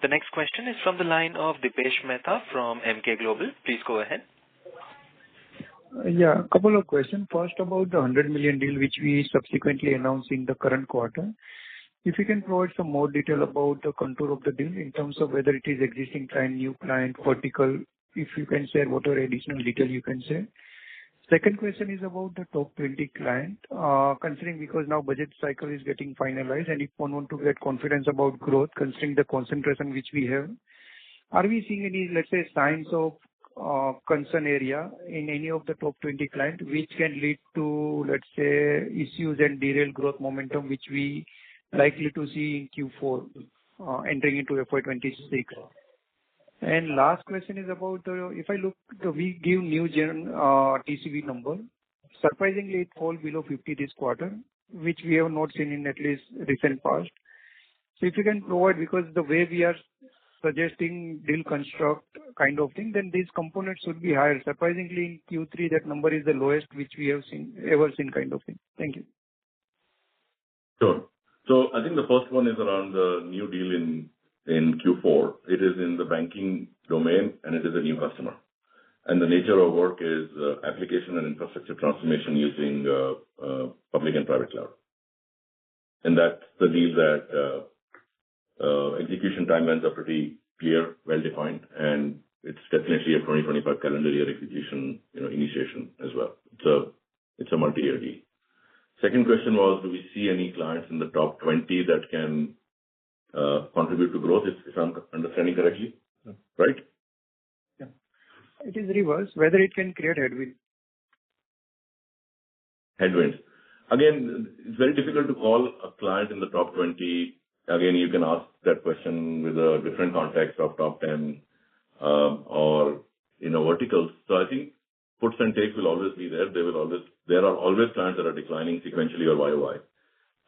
The next question is from the line of Dipesh Mehta from Emkay Global. Please go ahead. Yeah, a couple of questions. First, about the $100 million deal, which we subsequently announced in the current quarter. If you can provide some more detail about the contour of the deal in terms of whether it is existing client, new client, vertical, if you can share whatever additional detail you can share. Second question is about the top 20 client, considering because now budget cycle is getting finalized, and if one want to get confidence about growth, considering the concentration which we have, are we seeing any, let's say, signs of concern area in any of the top 20 clients, which can lead to, let's say, issues and derail growth momentum, which we likely to see in Q4, entering into FY'26? And last question is about if I look, we give new gen TCV number. Surprisingly, it falls below 50 this quarter, which we have not seen in at least recent past. So if you can provide, because the way we are suggesting deal construct kind of thing, then these components should be higher. Surprisingly, in Q3, that number is the lowest which we have ever seen kind of thing. Thank you. Sure. So I think the first one is around the new deal in Q4. It is in the banking domain, and it is a new customer. And the nature of work is application and infrastructure transformation using public and private cloud. And that's the deal that execution timelines are pretty clear, well-defined, and it's definitely a 2025 calendar year execution, initiation as well. So it's a multi-year deal. Second question was, do we see any clients in the top 20 that can contribute to growth, if I'm understanding correctly? Right? Yeah. It is reverse, whether it can create headwind. Headwinds. Again, it's very difficult to call a client in the top 20. Again, you can ask that question with a different context of top 10 or, verticals. So I think puts and takes will always be there. There are always clients that are declining sequentially or YOY.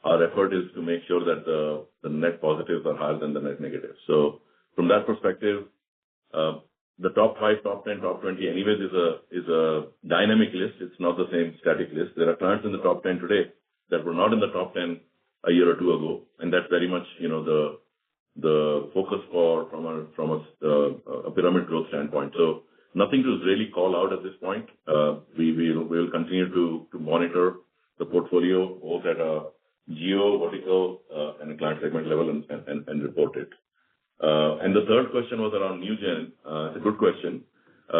Our effort is to make sure that the net positives are higher than the net negatives. So from that perspective, the top 5, top 10, top 20 anyways is a dynamic list. It's not the same static list. There are clients in the top 10 today that were not in the top 10 a year or two ago, and that's very much, the focus from a pyramid growth standpoint. So nothing to really call out at this point. We will continue to monitor the portfolio both at a geo, vertical, and a client segment level and report it. And the third question was around new gen. It's a good question.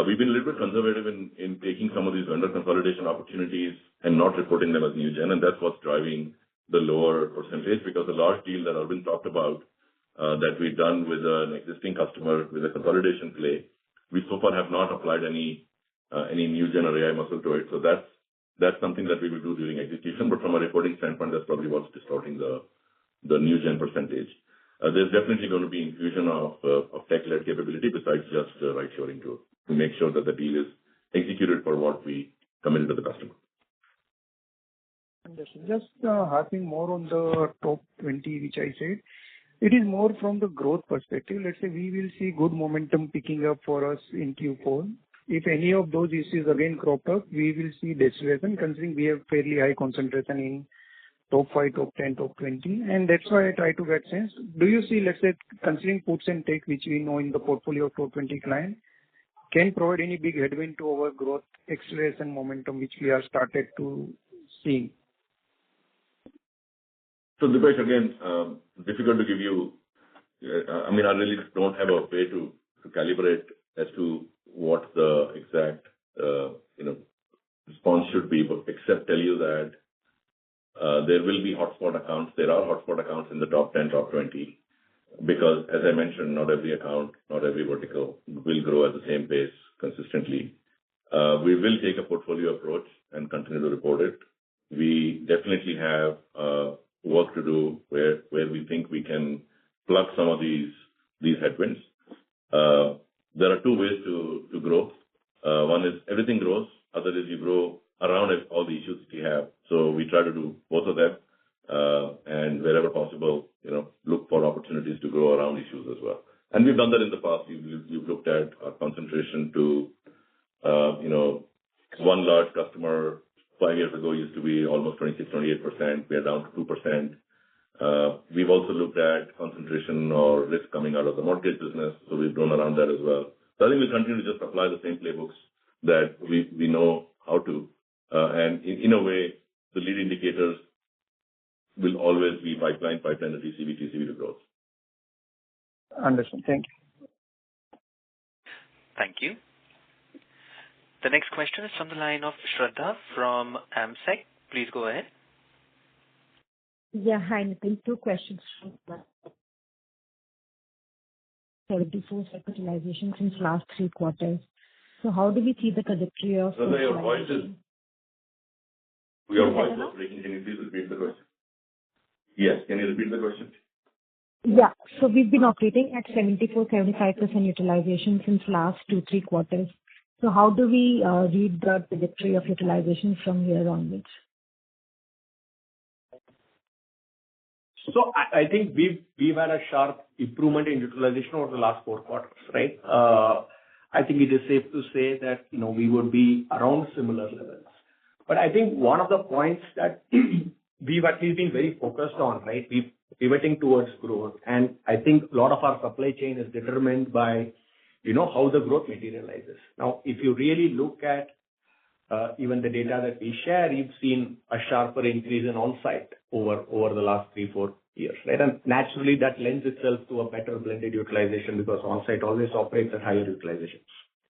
We've been a little bit conservative in taking some of these vendor consolidation opportunities and not reporting them as new gen, and that's what's driving the lower percentage, because the large deal that Arvind talked about that we've done with an existing customer with a consolidation play, we so far have not applied any new gen or AI muscle to it. So that's something that we will do during execution. But from a reporting standpoint, that's probably what's distorting the new gen percentage. There's definitely going to be infusion of tech-led capability besides just right shoring to make sure that the deal is executed for what we committed to the customer. Just harping more on the top 20, which I said, it is more from the growth perspective. Let's say we will see good momentum picking up for us in Q4. If any of those issues again cropped up, we will see deceleration, considering we have fairly high concentration in top 5, top 10, top 20. And that's why I try to get sense. Do you see, let's say, considering puts and takes, which we know in the portfolio of top 20 clients, can provide any big headwind to our growth acceleration momentum, which we are started to see? So Dipesh, again, difficult to give you. I really don't have a way to calibrate as to what the exact response should be, but except tell you that there will be hotspot accounts. There are hotspot accounts in the top 10, top 20, because as I mentioned, not every account, not every vertical will grow at the same pace consistently. We will take a portfolio approach and continue to report it. We definitely have work to do where we think we can plug some of these headwinds. There are two ways to grow. One is everything grows. Other is you grow around all the issues that you have. So we try to do both of them, and wherever possible, look for opportunities to grow around issues as well. And we've done that in the past. You've looked at our concentration to, one large customer 5 years ago used to be almost 26-28%. We are down to 2%. We've also looked at concentration or risk coming out of the mortgage business, so we've grown around that as well. So I think we'll continue to just apply the same playbooks that we know how to. And in a way, the lead indicators will always be pipeline to TCV to growth. Understood. Thank you. Thank you. The next question is from the line of Shraddha from AMSEC. Please go ahead. Yeah, hi, Nitin. Two questions. 74 utilization since last 3 quarters. So how do we see the trajectory of... Shraddha, your voice is breaking. Can you please repeat the question? Yes, can you repeat the question? Yeah, so we've been operating at 74-75% utilization since last 2-3 quarters. So how do we read the trajectory of utilization from here onwards? So I think we've had a sharp improvement in utilization over the last 4 quarters, right? I think it is safe to say that we would be around similar levels. But I think one of the points that we've at least been very focused on, right? We're pivoting towards growth, and I think a lot of our supply chain is determined by how the growth materializes. Now, if you really look at even the data that we share, you've seen a sharper increase in on-site over the last 3-4 years, right? And naturally, that lends itself to a better blended utilization because on-site always operates at higher utilization.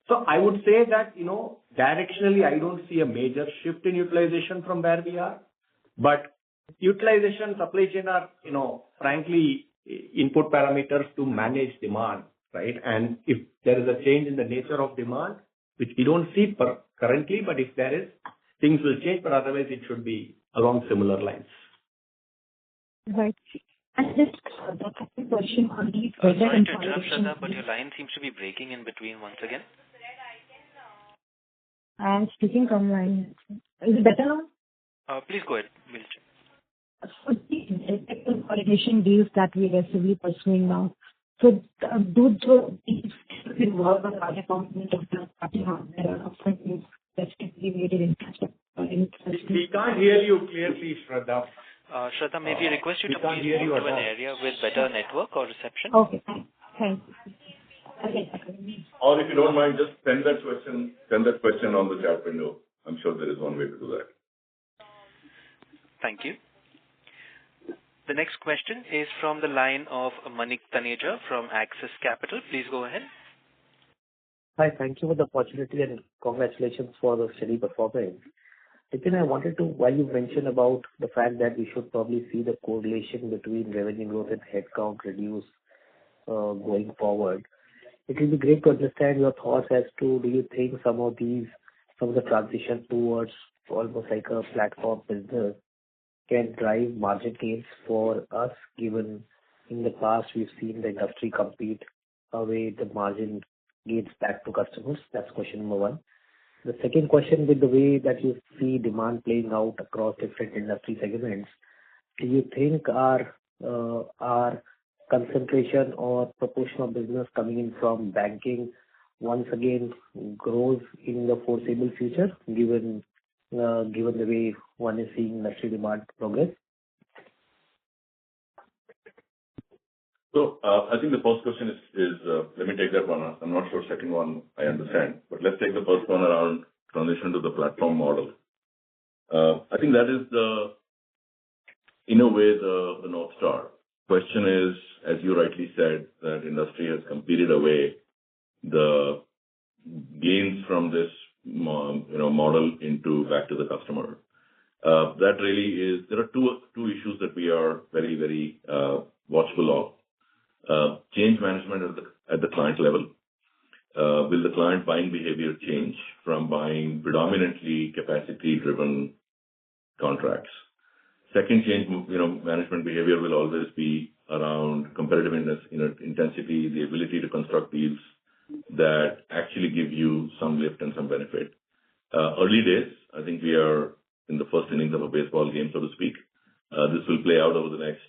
So I would say that, directionally, I don't see a major shift in utilization from where we are. But utilization, supply chain are, frankly, input parameters to manage demand, right? And if there is a change in the nature of demand, which we don't see currently, but if there is, things will change, but otherwise it should be along similar lines. Right. And just the second question on the... Sorry to interrupt, Shraddha, but your line seems to be breaking in between once again. I'm speaking from line. Is it better now? Please go ahead. We'll check. So the consolidation deals that we are aggressively pursuing now, so do these involve a larger component of the party hardware or something that's activated interest? We can't hear you clearly, Shraddha. Shraddha, may we request you to please move to an area with better network or reception? Okay, thanks. Okay. Or if you don't mind, just send that question on the chat window. I'm sure there is one way to do that. Thank you. The next question is from the line of Manik Taneja from Axis Capital. Please go ahead. Hi, thank you for the opportunity and congratulations for the steady performance. Nitin, I wanted to, while you mentioned about the fact that we should probably see the correlation between revenue growth and headcount reduce going forward, it will be great to understand your thoughts as to, do you think some of the transition towards almost like a platform business can drive margin gains for us, given in the past we've seen the industry compete away the margin gains back to customers? That's question number one. The second question, with the way that you see demand playing out across different industry segments, do you think our concentration or proportion of business coming in from banking once again grows in the foreseeable future, given the way one is seeing industry demand progress? So I think the first question is let me take that one. I'm not sure second one I understand, but let's take the first one around transition to the platform model. I think that is in a way the North Star. Question is, as you rightly said, that industry has competed away the gains from this model back to the customer. That really is, there are two issues that we are very, very watchful of. Change management at the client level. Will the client buying behavior change from buying predominantly capacity-driven contracts? Second, change management behavior will always be around competitive intensity, the ability to construct deals that actually give you some lift and some benefit. Early days, I think we are in the first innings of a baseball game, so to speak. This will play out over the next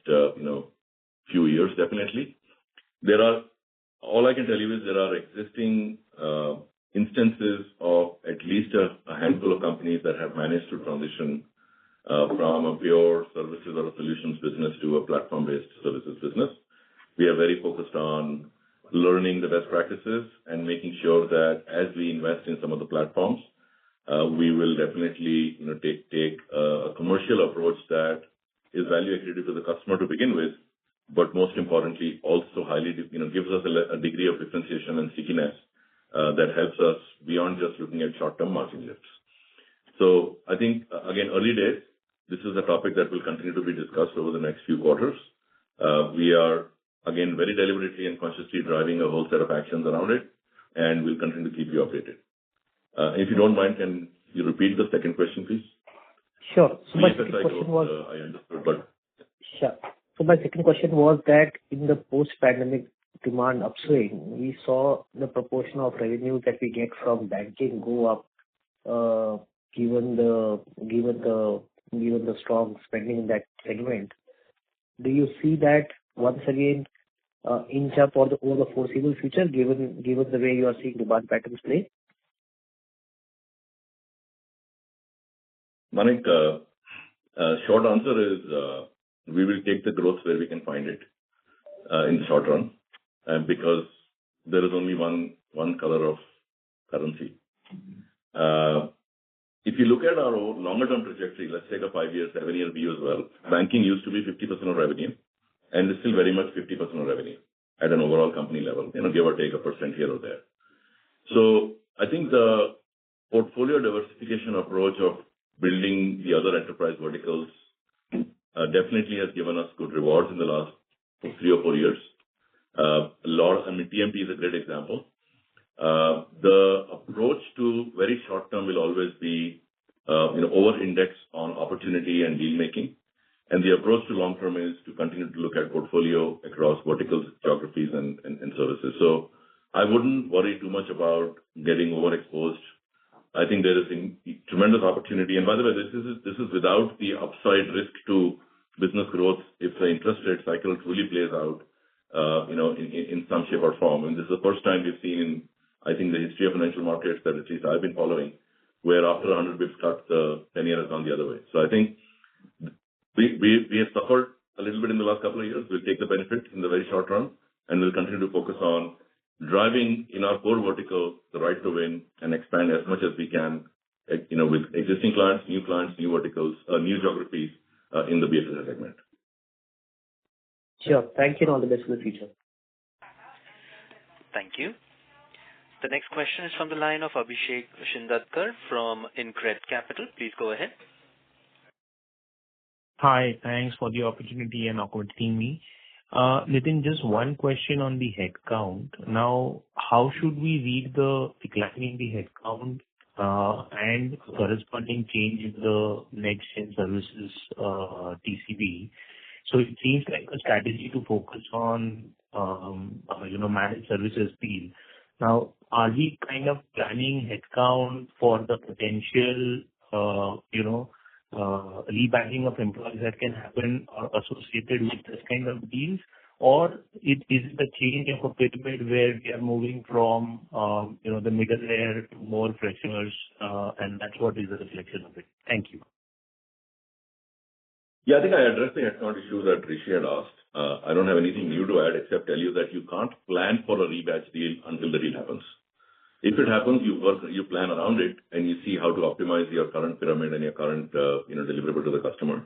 few years, definitely. All I can tell you is there are existing instances of at least a handful of companies that have managed to transition from a pure services or a solutions business to a platform-based services business. We are very focused on learning the best practices and making sure that as we invest in some of the platforms, we will definitely take a commercial approach that is value accretive to the customer to begin with, but most importantly, also highly gives us a degree of differentiation and stickiness that helps us beyond just looking at short-term margin lifts. So I think, again, early days, this is a topic that will continue to be discussed over the next few quarters. We are, again, very deliberately and consciously driving a whole set of actions around it, and we'll continue to keep you updated. If you don't mind, can you repeat the second question, please? Sure. So my second question was... I understood, but... Sure. So my second question was that in the post-pandemic demand upswing, we saw the proportion of revenue that we get from banking go up, given the strong spending in that segment. Do you see that once again inch up over the foreseeable future, given the way you are seeing demand patterns play? Manik, short answer is we will take the growth where we can find it in the short run, because there is only one color of currency. If you look at our longer-term trajectory, let's take a 5-year, 7-year view as well. Banking used to be 50% of revenue, and it's still very much 50% of revenue at an overall company level, give or take 1% here or there. So I think the portfolio diversification approach of building the other enterprise verticals definitely has given us good rewards in the last 3 or 4 years. TMT is a great example. The approach to very short term will always be, over-index on opportunity and deal making. And the approach to long term is to continue to look at portfolio across verticals, geographies, and services. So I wouldn't worry too much about getting overexposed. I think there is a tremendous opportunity. And by the way, this is without the upside risk to business growth if the interest rate cycle truly plays out, in some shape or form. And this is the first time we've seen in, I think, the history of financial markets that at least I've been following, where after 100 bits cut, the 10-year has gone the other way. So I think we have suffered a little bit in the last couple of years. We'll take the benefit in the very short run, and we'll continue to focus on driving in our core vertical the right to win and expand as much as we can, with existing clients, new verticals, new geographies in the BFSI segment. Sure. Thank you, and all the best for the future. Thank you. The next question is from the line of Abhishek Shindatkar from InCred Capital. Please go ahead. Hi, thanks for the opportunity and accommodating me. Nitin, just one question on the headcount. Now, how should we read the decline in the headcount and corresponding change in the next-gen services TCV? So it seems like a strategy to focus on, managed services deal. Now, are we kind of planning headcount for the potential, rebadging of employees that can happen or associated with this kind of deals? Or is it a change of a pyramid where we are moving from, the middle layer to more freshers, and that's what is the reflection of it? Thank you. Yeah, I think I addressed the headcount issue that Rishi had asked. I don't have anything new to add except tell you that you can't plan for a rebadge deal until the deal happens. If it happens, you plan around it, and you see how to optimize your current pyramid and your current, deliverable to the customer.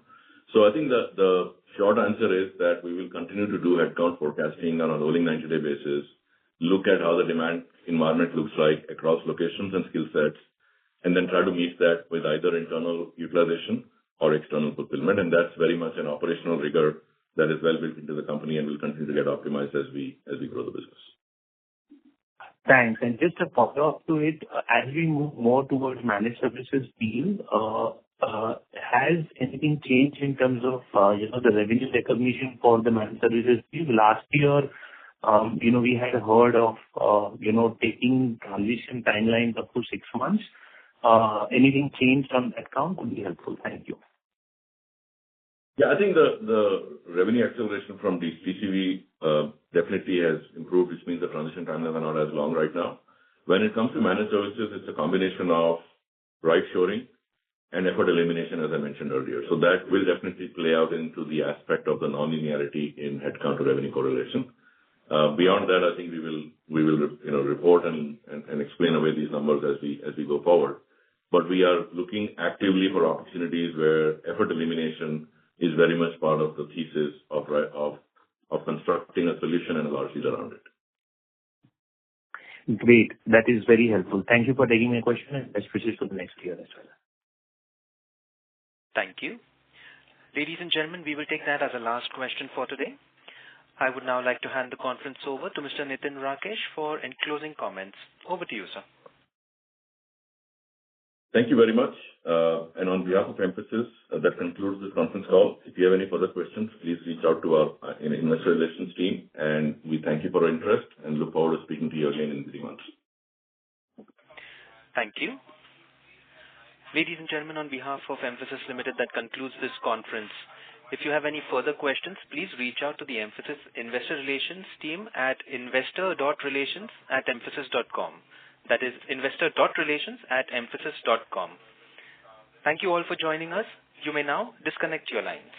So I think the short answer is that we will continue to do headcount forecasting on a rolling 90-day basis, look at how the demand environment looks like across locations and skill sets, and then try to meet that with either internal utilization or external fulfillment, and that's very much an operational rigor that is well built into the company and will continue to get optimized as we grow the business. Thanks. And just a follow-up to it, as we move more towards managed services deal, has anything changed in terms of, the revenue recognition for the managed services deal? Last year, we had heard of, taking transition timelines up to 6 months. Anything changed on that count would be helpful. Thank you. Yeah, I think the revenue acceleration from the TCV definitely has improved, which means the transition timelines are not as long right now. When it comes to managed services, it's a combination of right shoring and effort elimination, as I mentioned earlier. So that will definitely play out into the aspect of the non-linearity in headcount to revenue correlation. Beyond that, I think we will report and explain away these numbers as we go forward. But we are looking actively for opportunities where effort elimination is very much part of the thesis of constructing a solution and a large deal around it. Great. That is very helpful. Thank you for taking my question, and best wishes for the next year as well. Thank you. Ladies and gentlemen, we will take that as a last question for today. I would now like to hand the conference over to Mr. Nitin Rakesh for closing comments. Over to you, sir. Thank you very much. And on behalf of Mphasis, that concludes this conference call. If you have any further questions, please reach out to our investor relations team, and we thank you for your interest and look forward to speaking to you again in 3 months. Thank you. Ladies and gentlemen, on behalf of Mphasis Limited, that concludes this conference. If you have any further questions, please reach out to the Mphasis Investor Relations team at investor.relations@mphasis.com. That is investor.relations@mphasis.com. Thank you all for joining us. You may now disconnect your lines.